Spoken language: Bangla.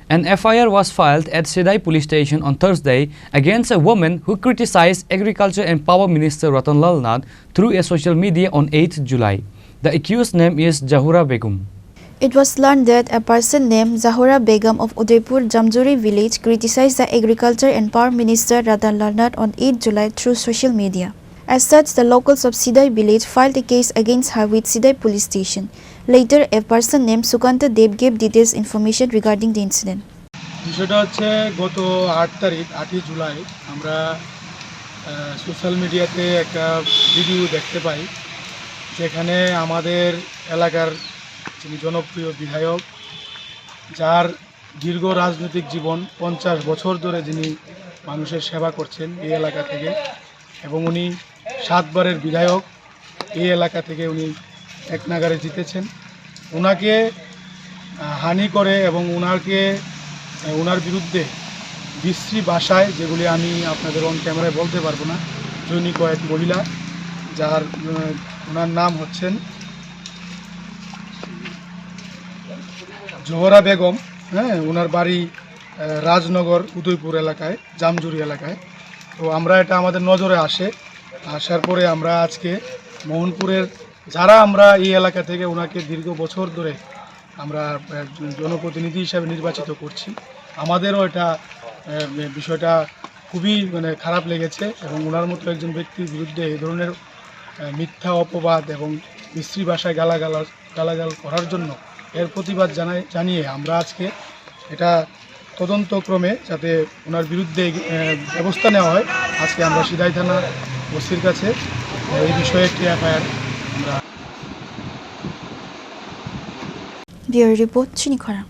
An FIR was filed at Sidai police station on Thursday against a woman who criticized Agriculture and Power Minister Ratanlal Nath through a social media on 8th July. The accused name is Zahura Begum. It was learned that a person named Zahura Begum of Udaipur Jamjuri village criticized the Agriculture and Power Minister Ratanlal Nath on 8 July through social media. As such, the locals of Sidai village filed a case against her with Sidai police station. Later, a person named Sukanta Dev gave details information regarding the incident. বিষয়টা হচ্ছে গত 8 তারিখ 8 জুলাই আমরা সোশ্যাল মিডিয়াতে একটা ভিডিও দেখতে পাই যেখানে আমাদের এলাকার যিনি জনপ্রিয় বিধায়ক যার দীর্ঘ রাজনৈতিক জীবন 50 বছর ধরে যিনি মানুষের সেবা করছেন এই এলাকা থেকে এবং উনি 7 বারের বিধায়ক এই এলাকা থেকে উনি এক নাগারে জিতেছেন ওনাকে হানি করে এবং ওনার বিরুদ্ধে বিশ্রী ভাষায় যেগুলি আমি আপনাদের অন ক্যামেরায় বলতে পারবো না জৈনিক এক মহিলা যার ওনার নাম হচ্ছেন জোহরা বেগম ওনার বাড়ি রাজনগর উদয়পুর এলাকায় জামজুরি এলাকায় তো আমরা এটা আমাদের নজরে আসার পরে আমরা আজকে মোহনপুরের যারা আমরা এই এলাকা থেকে ওনাকে দীর্ঘ বছর ধরে আমরা জনপ্রতিনিধি হিসাবে নির্বাচিত করছি আমাদেরও এটা বিষয়টা খুবই খারাপ লেগেছে এবং ওনার মতো একজন ব্যক্তির বিরুদ্ধে এই ধরনের মিথ্যা অপবাদ এবং বিশ্রী ভাষায় গালাগাল করার জন্য এর প্রতিবাদ জানিয়ে আমরা আজকে এটা তদন্তক্রমে যাতে ওনার বিরুদ্ধে ব্যবস্থা নেওয়া হয় আজকে আমরা সিদাই থানা ওসির কাছে এই বিষয়ে একটি এফআইআর আমরা Bureau Report, Chini Khara.